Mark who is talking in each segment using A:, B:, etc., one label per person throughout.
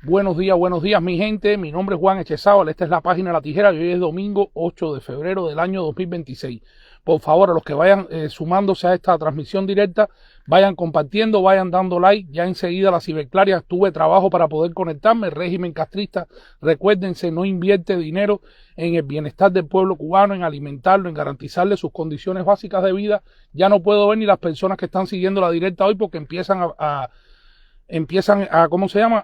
A: Buenos días mi gente, mi nombre es Juan Echezábal, esta es la página de La Tijera y hoy es domingo 8 de febrero del año 2026. Por favor, a los que vayan sumándose a esta transmisión directa, vayan compartiendo, vayan dando like. Ya enseguida la ciberclaria tuve trabajo para poder conectarme. El régimen castrista, recuérdense, no invierte dinero en el bienestar del pueblo cubano, en alimentarlo, en garantizarle sus condiciones básicas de vida. Ya no puedo ver ni las personas que están siguiendo la directa hoy porque empiezan a ¿cómo se llama?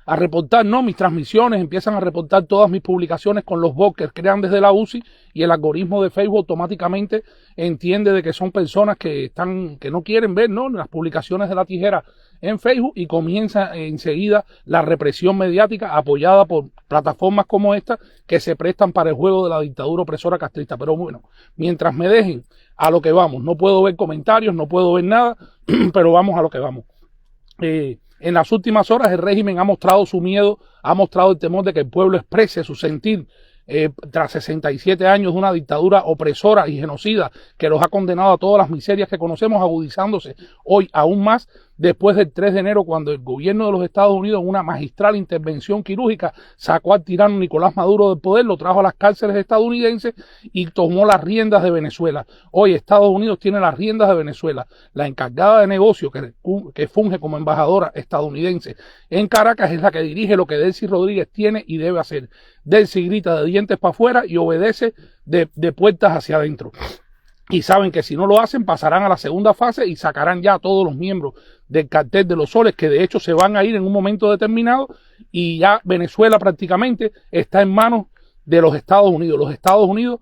A: A reportar, ¿no? Mis transmisiones, empiezan a reportar todas mis publicaciones con los bots que crean desde la UCI y el algoritmo de Facebook automáticamente entiende de que son personas que no quieren ver, ¿no? Las publicaciones de La Tijera en Facebook y comienza enseguida la represión mediática apoyada por plataformas como esta que se prestan para el juego de la dictadura opresora castrista. Pero bueno, mientras me dejen, a lo que vamos. No puedo ver comentarios, no puedo ver nada, pero vamos a lo que vamos. En las últimas horas el régimen ha mostrado su miedo, ha mostrado el temor de que el pueblo exprese su sentir tras 67 años de una dictadura opresora y genocida que los ha condenado a todas las miserias que conocemos, agudizándose hoy aún más después del 3 de enero, cuando el gobierno de los Estados Unidos, en una magistral intervención quirúrgica, sacó al tirano Nicolás Maduro del poder, lo trajo a las cárceles estadounidenses y tomó las riendas de Venezuela. Hoy Estados Unidos tiene las riendas de Venezuela. La encargada de negocio que funge como embajadora estadounidense en Caracas es la que dirige lo que Delcy Rodríguez tiene y debe hacer. Delcy grita de dientes para afuera y obedece de puertas hacia adentro. Y saben que si no lo hacen pasarán a la segunda fase y sacarán ya a todos los miembros del cartel de los soles, que de hecho se van a ir en un momento determinado, y ya Venezuela prácticamente está en manos de los Estados Unidos. Los Estados Unidos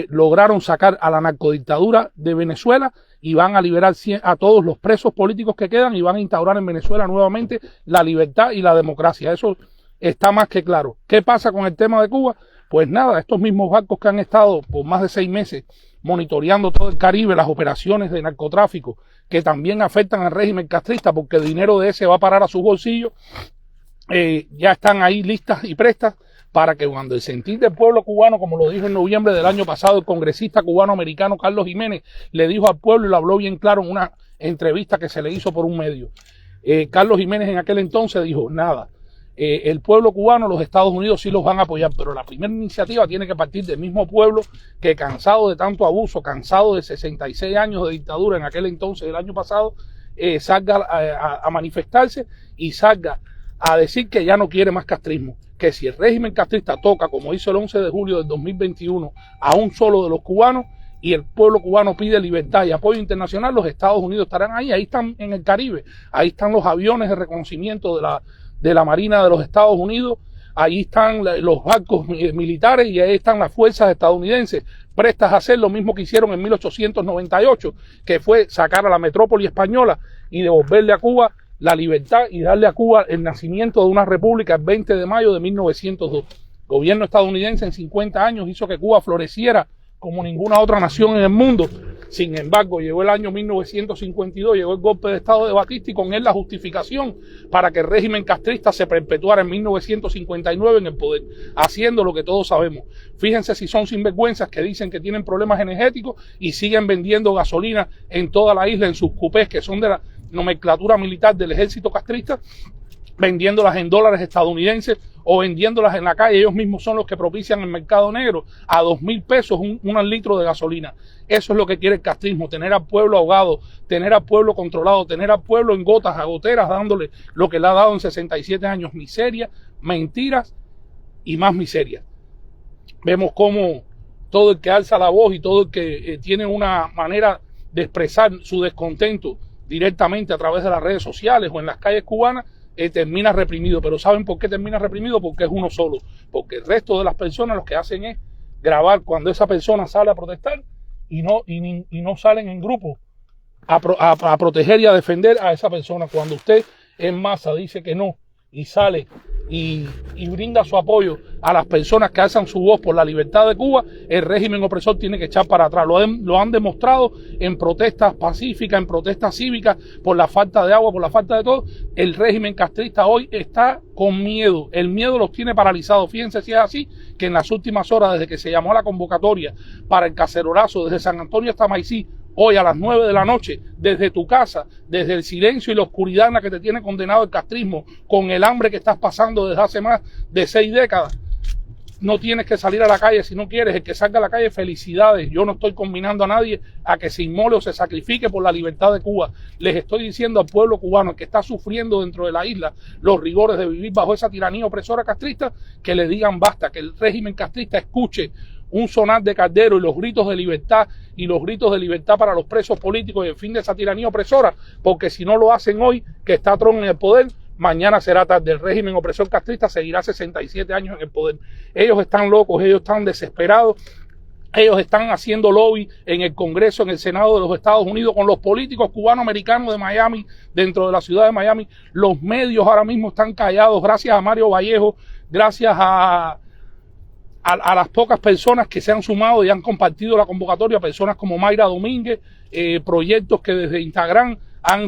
A: lograron sacar a la narcodictadura de Venezuela y van a liberar a todos los presos políticos que quedan y van a instaurar en Venezuela nuevamente la libertad y la democracia. Eso está más que claro. ¿Qué pasa con el tema de Cuba? Pues nada, estos mismos barcos que han estado por más de 6 meses monitoreando todo el Caribe, las operaciones de narcotráfico que también afectan al régimen castrista porque el dinero de ese va a parar a sus bolsillos, ya están ahí listas y prestas para que cuando el sentir del pueblo cubano, como lo dijo en noviembre del año pasado el congresista cubano-americano Carlos Jiménez, le dijo al pueblo y lo habló bien claro en una entrevista que se le hizo por un medio. Carlos Jiménez en aquel entonces dijo, nada, el pueblo cubano, los Estados Unidos sí los van a apoyar, pero la primera iniciativa tiene que partir del mismo pueblo que, cansado de tanto abuso, cansado de 66 años de dictadura en aquel entonces, el año pasado, salga a manifestarse y salga a decir que ya no quiere más castrismo, que si el régimen castrista toca, como hizo el 11 de julio del 2021, a un solo de los cubanos, y el pueblo cubano pide libertad y apoyo internacional, los Estados Unidos estarán ahí están en el Caribe, ahí están los aviones de reconocimiento de la Marina de los Estados Unidos, ahí están los barcos militares y ahí están las fuerzas estadounidenses prestas a hacer lo mismo que hicieron en 1898, que fue sacar a la metrópoli española y devolverle a Cuba la libertad y darle a Cuba el nacimiento de una república el 20 de mayo de 1902. El gobierno estadounidense en 50 años hizo que Cuba floreciera como ninguna otra nación en el mundo. Sin embargo, llegó el año 1952, llegó el golpe de estado de Batista y con él la justificación para que el régimen castrista se perpetuara en 1959 en el poder, haciendo lo que todos sabemos. Fíjense si son sinvergüenzas que dicen que tienen problemas energéticos y siguen vendiendo gasolina en toda la isla en sus cupés que son de la nomenclatura militar del ejército castrista, vendiéndolas en dólares estadounidenses o vendiéndolas en la calle. Ellos mismos son los que propician el mercado negro a 2.000 pesos un litro de gasolina. Eso es lo que quiere el castrismo, tener al pueblo ahogado, tener al pueblo controlado, tener al pueblo en gotas, a goteras, dándole lo que le ha dado en 67 años, miseria, mentiras y más miseria. Vemos cómo todo el que alza la voz y todo el que tiene una manera de expresar su descontento directamente a través de las redes sociales o en las calles cubanas, termina reprimido. Pero ¿saben por qué termina reprimido? Porque es uno solo. Porque el resto de las personas lo que hacen es grabar cuando esa persona sale a protestar y no salen en grupo a proteger y a defender a esa persona. Cuando usted en masa dice que no y sale y brinda su apoyo a las personas que alzan su voz por la libertad de Cuba, el régimen opresor tiene que echar para atrás. Lo han demostrado en protestas pacíficas, en protestas cívicas, por la falta de agua, por la falta de todo. El régimen castrista hoy está con miedo. El miedo los tiene paralizados. Fíjense si es así, que en las últimas horas, desde que se llamó a la convocatoria para el cacerolazo desde San Antonio hasta Maicí, hoy a las 9 de la noche, desde tu casa, desde el silencio y la oscuridad en la que te tiene condenado el castrismo, con el hambre que estás pasando desde hace más de 6 décadas, no tienes que salir a la calle si no quieres. El que salga a la calle, felicidades. Yo no estoy combinando a nadie a que se inmole o se sacrifique por la libertad de Cuba. Les estoy diciendo al pueblo cubano que está sufriendo dentro de la isla los rigores de vivir bajo esa tiranía opresora castrista, que le digan basta, que el régimen castrista escuche un sonar de caldero y los gritos de libertad para los presos políticos y el fin de esa tiranía opresora, porque si no lo hacen hoy, que está Trump en el poder, mañana será tarde. El régimen opresor castrista seguirá 67 años en el poder. Ellos están locos, ellos están desesperados, ellos están haciendo lobby en el Congreso, en el Senado de los Estados Unidos, con los políticos cubano-americanos de Miami, dentro de la ciudad de Miami. Los medios ahora mismo están callados, gracias a Mario Vallejo, gracias a las pocas personas que se han sumado y han compartido la convocatoria, personas como Mayra Domínguez, proyectos que desde Instagram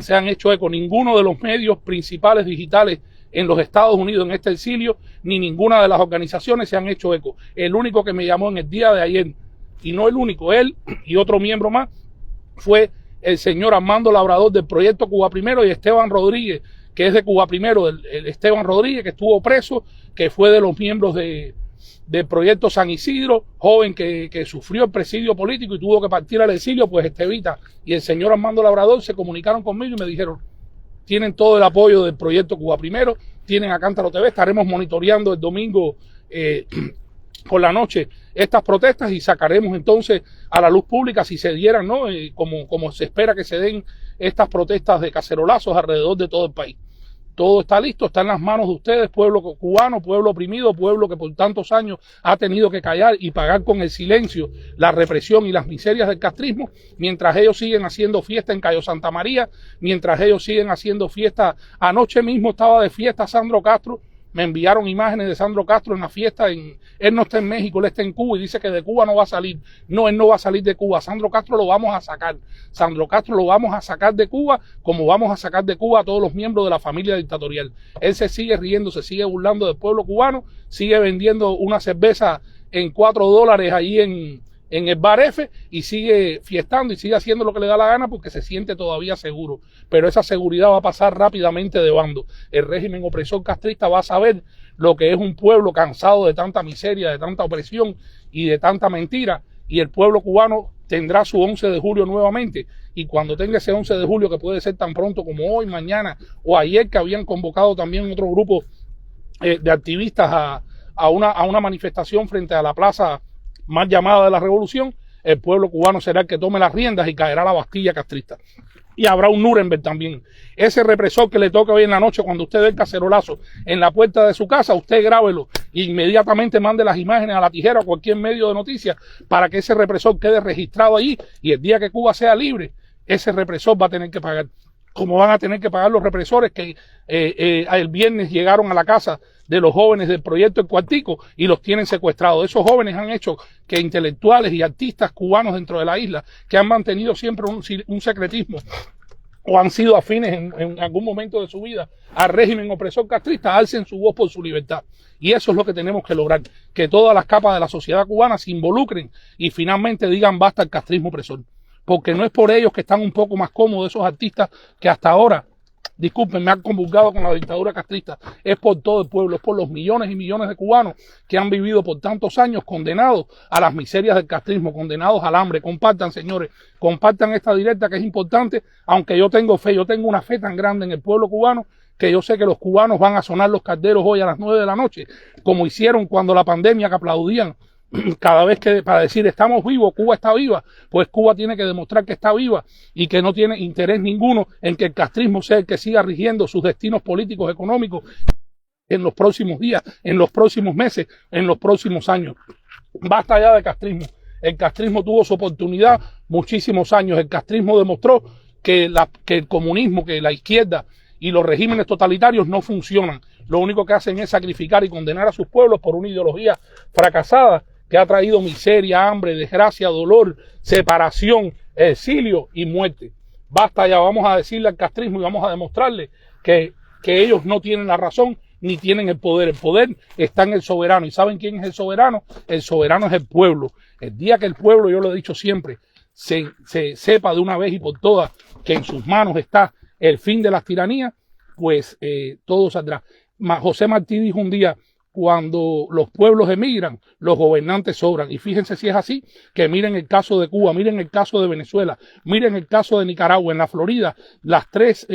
A: se han hecho eco. Ninguno de los medios principales digitales en los Estados Unidos en este exilio, ni ninguna de las organizaciones se han hecho eco. El único que me llamó en el día de ayer, y no el único, él y otro miembro más, fue el señor Armando Labrador del Proyecto Cuba Primero, y Esteban Rodríguez, que es de Cuba Primero, el Esteban Rodríguez, que estuvo preso, que fue de los miembros del Proyecto San Isidro, joven que sufrió el presidio político y tuvo que partir al exilio. Pues Estevita y el señor Armando Labrador se comunicaron conmigo y me dijeron: tienen todo el apoyo del Proyecto Cuba Primero, tienen a Cántaro TV, estaremos monitoreando el domingo por la noche estas protestas y sacaremos entonces a la luz pública si se dieran, ¿no? Como se espera que se den estas protestas de cacerolazos alrededor de todo el país. Todo está listo, está en las manos de ustedes, pueblo cubano, pueblo oprimido, pueblo que por tantos años ha tenido que callar y pagar con el silencio la represión y las miserias del castrismo, mientras ellos siguen haciendo fiesta en Cayo Santa María, mientras ellos siguen haciendo fiesta. Anoche mismo estaba de fiesta Sandro Castro, me enviaron imágenes de Sandro Castro en la fiesta. Él no está en México, él está en Cuba y dice que de Cuba no va a salir. No, él no va a salir de Cuba. Sandro Castro lo vamos a sacar. Sandro Castro lo vamos a sacar de Cuba, como vamos a sacar de Cuba a todos los miembros de la familia dictatorial. Él se sigue riendo, se sigue burlando del pueblo cubano, sigue vendiendo una cerveza en $4 ahí en el Bar F, y sigue fiestando y sigue haciendo lo que le da la gana porque se siente todavía seguro. Pero esa seguridad va a pasar rápidamente de bando. El régimen opresor castrista va a saber lo que es un pueblo cansado de tanta miseria, de tanta opresión y de tanta mentira, y el pueblo cubano tendrá su 11 de julio nuevamente. Y cuando tenga ese 11 de julio, que puede ser tan pronto como hoy, mañana o ayer, que habían convocado también otro grupo de activistas a una manifestación frente a la plaza más llamada de la revolución, el pueblo cubano será el que tome las riendas y caerá la Bastilla castrista. Y habrá un Nuremberg también. Ese represor que le toque hoy en la noche, cuando usted ve el cacerolazo en la puerta de su casa, usted grábelo e inmediatamente mande las imágenes a La Tijera o cualquier medio de noticias para que ese represor quede registrado allí, y el día que Cuba sea libre, ese represor va a tener que pagar. Como van a tener que pagar los represores que el viernes llegaron a la casa de los jóvenes del proyecto El Cuartico y los tienen secuestrados. Esos jóvenes han hecho que intelectuales y artistas cubanos dentro de la isla, que han mantenido siempre un secretismo o han sido afines en algún momento de su vida al régimen opresor castrista, alcen su voz por su libertad. Y eso es lo que tenemos que lograr, que todas las capas de la sociedad cubana se involucren y finalmente digan basta al castrismo opresor. Porque no es por ellos que están un poco más cómodos esos artistas que hasta ahora, disculpen, me han convulgado con la dictadura castrista. Es por todo el pueblo, es por los millones y millones de cubanos que han vivido por tantos años condenados a las miserias del castrismo, condenados al hambre. Compartan, señores, compartan esta directa, que es importante, aunque yo tengo fe, yo tengo una fe tan grande en el pueblo cubano, que yo sé que los cubanos van a sonar los calderos hoy a las 9 de la noche, como hicieron cuando la pandemia, que aplaudían cada vez que, para decir estamos vivos, Cuba está viva. Pues Cuba tiene que demostrar que está viva y que no tiene interés ninguno en que el castrismo sea el que siga rigiendo sus destinos políticos, económicos en los próximos días, en los próximos meses, en los próximos años. Basta ya de castrismo. El castrismo tuvo su oportunidad muchísimos años. El castrismo demostró que el comunismo, que la izquierda y los regímenes totalitarios no funcionan. Lo único que hacen es sacrificar y condenar a sus pueblos por una ideología fracasada que ha traído miseria, hambre, desgracia, dolor, separación, exilio y muerte. Basta ya, vamos a decirle al castrismo y vamos a demostrarle que ellos no tienen la razón ni tienen el poder. El poder está en el soberano. ¿Y saben quién es el soberano? El soberano es el pueblo. El día que el pueblo, yo lo he dicho siempre, se sepa de una vez y por todas que en sus manos está el fin de las tiranías, pues todo saldrá. José Martí dijo un día: cuando los pueblos emigran, los gobernantes sobran. Y fíjense si es así, que miren el caso de Cuba, miren el caso de Venezuela, miren el caso de Nicaragua. En la Florida, las tres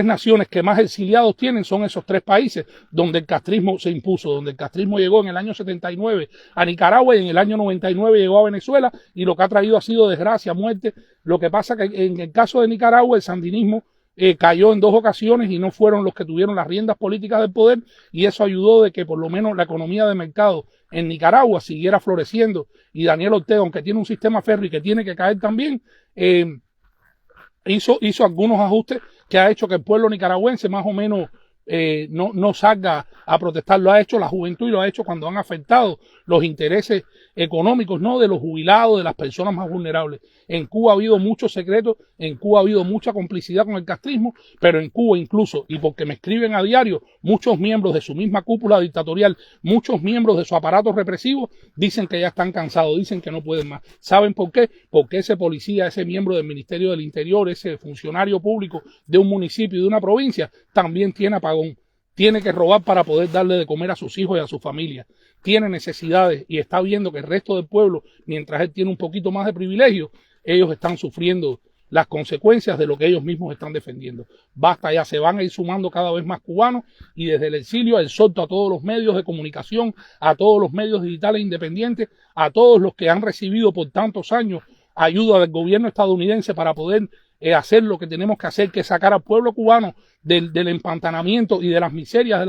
A: naciones que más exiliados tienen son esos tres países donde el castrismo se impuso, donde el castrismo llegó en el año 79 a Nicaragua y en el año 99 llegó a Venezuela, y lo que ha traído ha sido desgracia, muerte. Lo que pasa que en el caso de Nicaragua el sandinismo cayó en 2 ocasiones y no fueron los que tuvieron las riendas políticas del poder, y eso ayudó de que por lo menos la economía de mercado en Nicaragua siguiera floreciendo, y Daniel Ortega, aunque tiene un sistema férreo y que tiene que caer también, hizo algunos ajustes que ha hecho que el pueblo nicaragüense más o menos no salga a protestar. Lo ha hecho la juventud y lo ha hecho cuando han afectado los intereses económicos, ¿no?, de los jubilados, de las personas más vulnerables. En Cuba ha habido muchos secretos, en Cuba ha habido mucha complicidad con el castrismo, pero en Cuba incluso, y porque me escriben a diario, muchos miembros de su misma cúpula dictatorial, muchos miembros de su aparato represivo, dicen que ya están cansados, dicen que no pueden más. ¿Saben por qué? Porque ese policía, ese miembro del Ministerio del Interior, ese funcionario público de un municipio y de una provincia, también tiene apagón. Tiene que robar para poder darle de comer a sus hijos y a su familia. Tiene necesidades y está viendo que el resto del pueblo, mientras él tiene un poquito más de privilegio, ellos están sufriendo las consecuencias de lo que ellos mismos están defendiendo. Basta ya, se van a ir sumando cada vez más cubanos, y desde el exilio exhorto a todos los medios de comunicación, a todos los medios digitales independientes, a todos los que han recibido por tantos años ayuda del gobierno estadounidense para poder hacer lo que tenemos que hacer, que es sacar al pueblo cubano del empantanamiento y de las miserias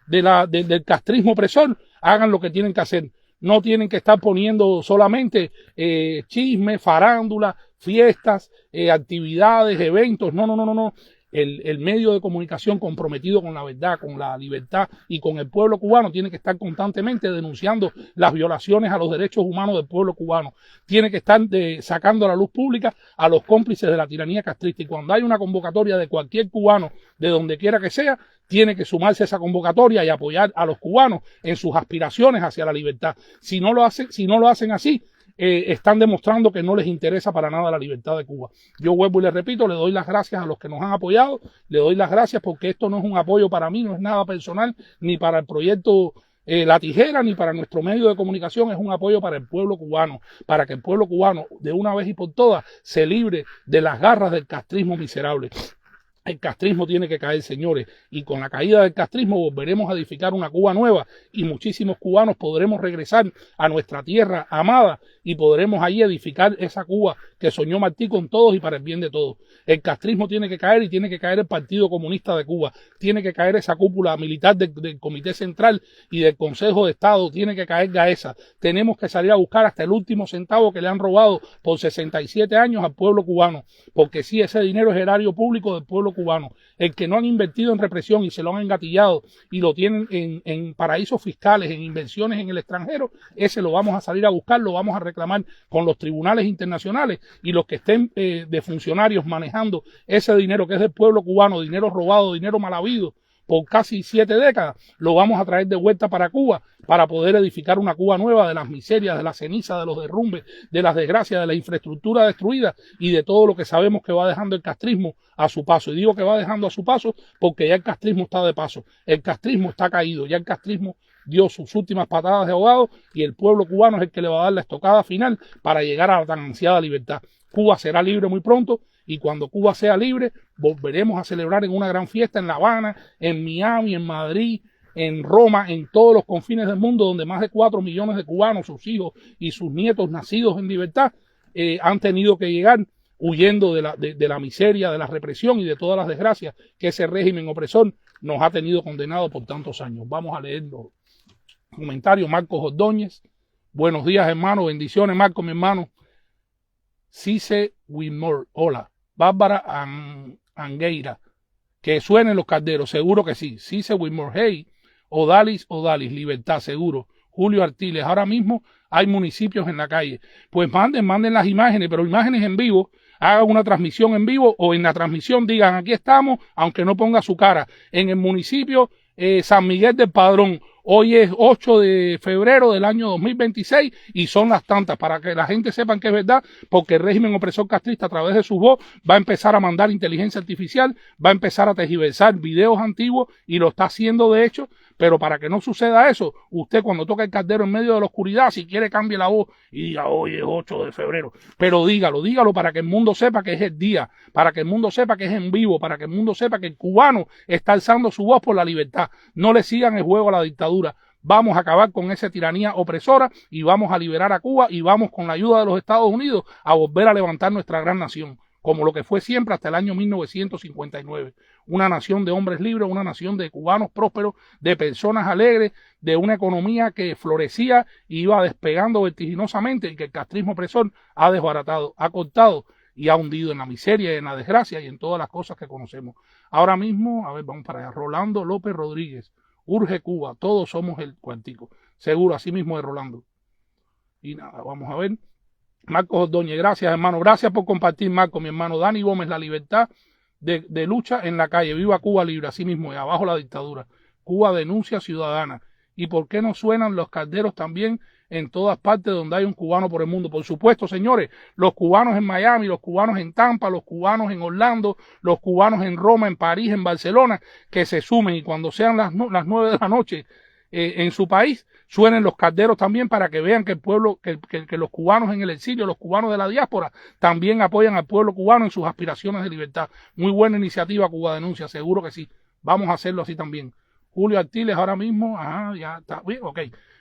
A: del castrismo opresor. Hagan lo que tienen que hacer. No tienen que estar poniendo solamente chismes, farándula, fiestas, actividades, eventos. No. El medio de comunicación comprometido con la verdad, con la libertad y con el pueblo cubano tiene que estar constantemente denunciando las violaciones a los derechos humanos del pueblo cubano. Tiene que estar sacando a la luz pública a los cómplices de la tiranía castrista. Y cuando hay una convocatoria de cualquier cubano, de donde quiera que sea, tiene que sumarse a esa convocatoria y apoyar a los cubanos en sus aspiraciones hacia la libertad. Si no lo hacen así, están demostrando que no les interesa para nada la libertad de Cuba. Yo vuelvo y les repito, le doy las gracias a los que nos han apoyado, le doy las gracias porque esto no es un apoyo para mí, no es nada personal, ni para el proyecto La Tijera, ni para nuestro medio de comunicación, es un apoyo para el pueblo cubano, para que el pueblo cubano de una vez y por todas se libre de las garras del castrismo miserable. El castrismo tiene que caer, señores, y con la caída del castrismo volveremos a edificar una Cuba nueva, y muchísimos cubanos podremos regresar a nuestra tierra amada y podremos ahí edificar esa Cuba que soñó Martí con todos y para el bien de todos. El castrismo tiene que caer, y tiene que caer el Partido Comunista de Cuba, tiene que caer esa cúpula militar del Comité Central y del Consejo de Estado, tiene que caer Gaesa. Tenemos que salir a buscar hasta el último centavo que le han robado por 67 años al pueblo cubano, porque sí, ese dinero es erario público del pueblo cubano. El que no han invertido en represión y se lo han engatillado y lo tienen en paraísos fiscales, en inversiones en el extranjero, ese lo vamos a salir a buscar, lo vamos a reclamar con los tribunales internacionales, y los que estén de funcionarios manejando ese dinero que es del pueblo cubano, dinero robado, dinero mal habido por casi 7 décadas, lo vamos a traer de vuelta para Cuba, para poder edificar una Cuba nueva de las miserias, de las cenizas, de los derrumbes, de las desgracias, de la infraestructura destruida y de todo lo que sabemos que va dejando el castrismo a su paso. Y digo que va dejando a su paso porque ya el castrismo está de paso, el castrismo está caído, ya el castrismo dio sus últimas patadas de ahogado, y el pueblo cubano es el que le va a dar la estocada final para llegar a la tan ansiada libertad. Cuba será libre muy pronto, y cuando Cuba sea libre volveremos a celebrar en una gran fiesta en La Habana, en Miami, en Madrid, en Roma, en todos los confines del mundo, donde más de 4 millones de cubanos, sus hijos y sus nietos nacidos en libertad, han tenido que llegar huyendo de la miseria, de la represión y de todas las desgracias que ese régimen opresor nos ha tenido condenado por tantos años. Vamos a leer los comentarios. Marcos Ordóñez: buenos días, hermano, bendiciones, Marcos, mi hermano. Cice Wilmore: hola. Bárbara Angueira: que suenen los calderos, seguro que sí. Cice Wilmore: hey. Odalis, libertad, seguro. Julio Artiles: ahora mismo hay municipios en la calle. Pues manden las imágenes, pero imágenes en vivo. Hagan una transmisión en vivo, o en la transmisión digan: aquí estamos, aunque no ponga su cara. En el municipio San Miguel del Padrón. Hoy es 8 de febrero del año 2026 y son las tantas, para que la gente sepa que es verdad, porque el régimen opresor castrista a través de su voz va a empezar a mandar inteligencia artificial, va a empezar a tergiversar videos antiguos y lo está haciendo de hecho. Pero para que no suceda eso, usted cuando toca el caldero en medio de la oscuridad, si quiere cambie la voz y diga hoy es 8 de febrero. Pero dígalo para que el mundo sepa que es el día, para que el mundo sepa que es en vivo, para que el mundo sepa que el cubano está alzando su voz por la libertad. No le sigan el juego a la dictadura. Vamos a acabar con esa tiranía opresora y vamos a liberar a Cuba y vamos con la ayuda de los Estados Unidos a volver a levantar nuestra gran nación, como lo que fue siempre hasta el año 1959. Una nación de hombres libres, una nación de cubanos prósperos, de personas alegres, de una economía que florecía y iba despegando vertiginosamente y que el castrismo opresor ha desbaratado, ha cortado y ha hundido en la miseria y en la desgracia y en todas las cosas que conocemos. Ahora mismo, a ver, vamos para allá. Rolando López Rodríguez, urge Cuba, todos somos el cuartico. Seguro, así mismo de Rolando. Y nada, vamos a ver. Marcos Ordóñez, gracias hermano, gracias por compartir, Marco, mi hermano. Dani Gómez, la libertad de lucha en la calle, viva Cuba libre, así mismo, y abajo la dictadura. Cuba denuncia ciudadana. ¿Y por qué no suenan los calderos también en todas partes donde hay un cubano por el mundo? Por supuesto, señores, los cubanos en Miami, los cubanos en Tampa, los cubanos en Orlando, los cubanos en Roma, en París, en Barcelona, que se sumen y cuando sean las 9 de la noche en su país, suenen los calderos también para que vean que el pueblo, que los cubanos en el exilio, los cubanos de la diáspora, también apoyan al pueblo cubano en sus aspiraciones de libertad. Muy buena iniciativa Cuba Denuncia, seguro que sí. Vamos a hacerlo así también. Julio Artiles ahora mismo, ajá, ya está bien, ok.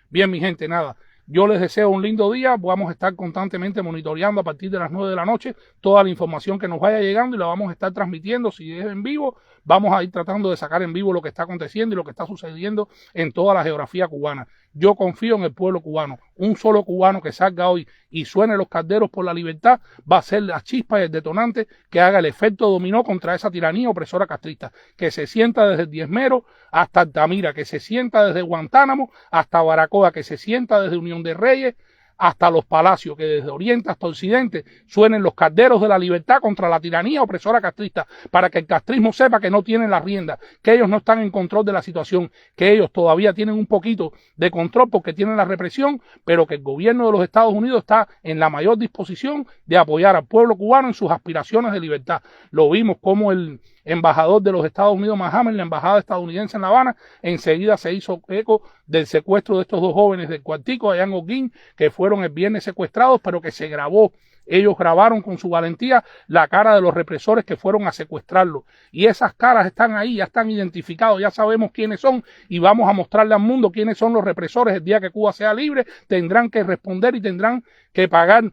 A: Bien, mi gente, nada. Yo les deseo un lindo día, vamos a estar constantemente monitoreando a partir de las 9 de la noche toda la información que nos vaya llegando y la vamos a estar transmitiendo. Si es en vivo, vamos a ir tratando de sacar en vivo lo que está aconteciendo y lo que está sucediendo en toda la geografía cubana. Yo confío en el pueblo cubano. Un solo cubano que salga hoy y suene los calderos por la libertad va a ser la chispa y el detonante que haga el efecto dominó contra esa tiranía opresora castrista. Que se sienta desde el Diezmero hasta Altamira, que se sienta desde Guantánamo hasta Baracoa, que se sienta desde Unión de Reyes hasta los Palacios, que desde Oriente hasta Occidente suenen los calderos de la libertad contra la tiranía opresora castrista, para que el castrismo sepa que no tienen la rienda, que ellos no están en control de la situación, que ellos todavía tienen un poquito de control porque tienen la represión, pero que el gobierno de los Estados Unidos está en la mayor disposición de apoyar al pueblo cubano en sus aspiraciones de libertad. Lo vimos como el embajador de los Estados Unidos, Mahamed, la embajada estadounidense en La Habana, enseguida se hizo eco del secuestro de estos dos jóvenes del cuartico allá en Holguín, que fueron el viernes secuestrados, pero que se grabó. Ellos grabaron con su valentía la cara de los represores que fueron a secuestrarlo. Y esas caras están ahí, ya están identificados, ya sabemos quiénes son y vamos a mostrarle al mundo quiénes son los represores. El día que Cuba sea libre, tendrán que responder y tendrán que pagar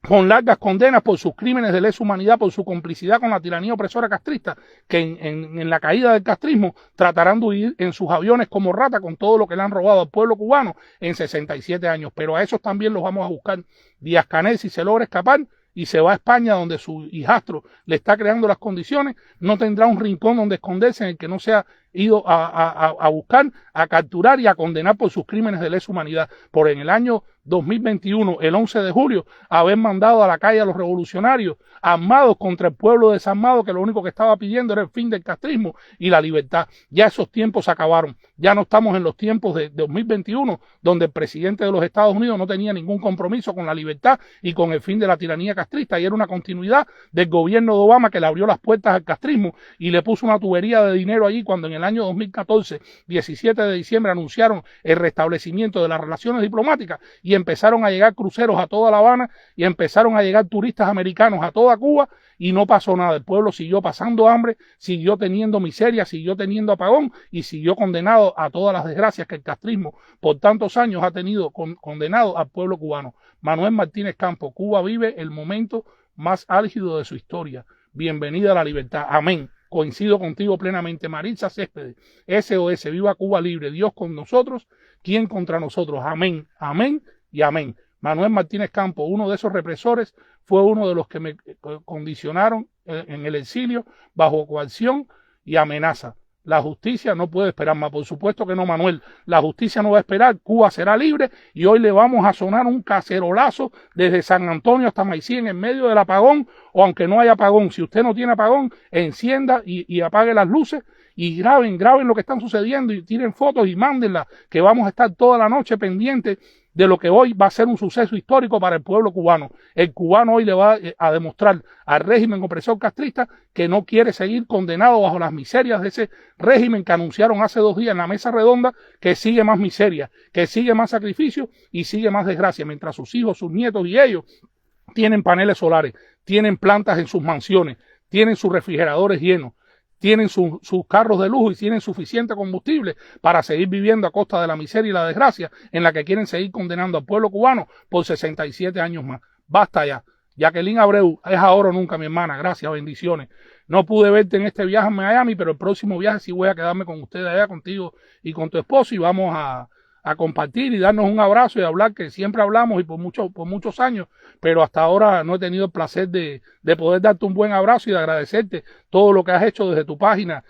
A: con largas condenas por sus crímenes de lesa humanidad, por su complicidad con la tiranía opresora castrista, que en la caída del castrismo tratarán de huir en sus aviones como rata con todo lo que le han robado al pueblo cubano en 67 años. Pero a esos también los vamos a buscar. Díaz-Canel, si se logra escapar y se va a España, donde su hijastro le está creando las condiciones, no tendrá un rincón donde esconderse en el que no sea ido a buscar, a capturar y a condenar por sus crímenes de lesa humanidad. Por en el año 2021, el 11 de julio, haber mandado a la calle a los revolucionarios armados contra el pueblo desarmado, que lo único que estaba pidiendo era el fin del castrismo y la libertad. Ya esos tiempos se acabaron. Ya no estamos en los tiempos de 2021, donde el presidente de los Estados Unidos no tenía ningún compromiso con la libertad y con el fin de la tiranía castrista, y era una continuidad del gobierno de Obama, que le abrió las puertas al castrismo y le puso una tubería de dinero allí cuando en el año 2014, 17 de diciembre, anunciaron el restablecimiento de las relaciones diplomáticas y empezaron a llegar cruceros a toda La Habana y empezaron a llegar turistas americanos a toda Cuba y no pasó nada. El pueblo siguió pasando hambre, siguió teniendo miseria, siguió teniendo apagón y siguió condenado a todas las desgracias que el castrismo por tantos años ha tenido condenado al pueblo cubano. Manuel Martínez Campos, Cuba vive el momento más álgido de su historia. Bienvenida a la libertad. Amén. Coincido contigo plenamente. Maritza Céspedes, SOS, viva Cuba libre. Dios con nosotros, ¿quién contra nosotros? Amén, amén y amén. Manuel Martínez Campos, uno de esos represores, fue uno de los que me condicionaron en el exilio bajo coacción y amenaza. La justicia no puede esperar más. Por supuesto que no, Manuel. La justicia no va a esperar. Cuba será libre y hoy le vamos a sonar un cacerolazo desde San Antonio hasta Maicí en el medio del apagón, o aunque no haya apagón. Si usted no tiene apagón, encienda y apague las luces y graben lo que están sucediendo y tiren fotos y mándenlas, que vamos a estar toda la noche pendientes de lo que hoy va a ser un suceso histórico para el pueblo cubano. El cubano hoy le va a demostrar al régimen opresor castrista que no quiere seguir condenado bajo las miserias de ese régimen que anunciaron hace 2 días en la mesa redonda, que sigue más miseria, que sigue más sacrificio y sigue más desgracia, mientras sus hijos, sus nietos y ellos tienen paneles solares, tienen plantas en sus mansiones, tienen sus refrigeradores llenos, tienen sus carros de lujo y tienen suficiente combustible para seguir viviendo a costa de la miseria y la desgracia en la que quieren seguir condenando al pueblo cubano por 67 años más. Basta ya. Jacqueline Abreu, es ahora o nunca, mi hermana. Gracias, bendiciones. No pude verte en este viaje a Miami, pero el próximo viaje sí voy a quedarme con ustedes allá, contigo y con tu esposo, y vamos a compartir y darnos un abrazo y hablar, que siempre hablamos y por muchos años, pero hasta ahora no he tenido el placer de poder darte un buen abrazo y de agradecerte todo lo que has hecho desde tu página.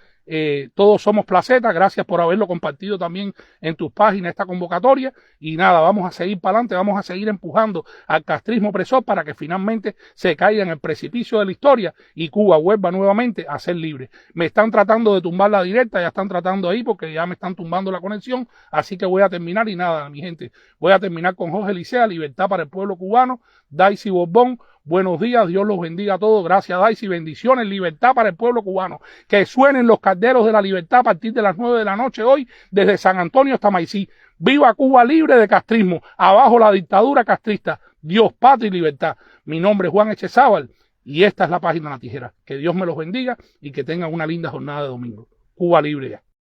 A: Todos somos Placeta, gracias por haberlo compartido también en tus páginas esta convocatoria, y nada, vamos a seguir para adelante, vamos a seguir empujando al castrismo opresor para que finalmente se caiga en el precipicio de la historia y Cuba vuelva nuevamente a ser libre. Me están tratando de tumbar la directa, ya están tratando ahí porque ya me están tumbando la conexión, así que voy a terminar y nada, mi gente, voy a terminar con Jorge Licea, libertad para el pueblo cubano, Daisy Borbón. Buenos días, Dios los bendiga a todos. Gracias, Daisy. Bendiciones, libertad para el pueblo cubano. Que suenen los calderos de la libertad a partir de las 9 de la noche hoy, desde San Antonio hasta Maicí. Viva Cuba libre de castrismo. Abajo la dictadura castrista. Dios, patria y libertad. Mi nombre es Juan Echezábal y esta es la página La Tijera. Que Dios me los bendiga y que tengan una linda jornada de domingo. Cuba libre ya.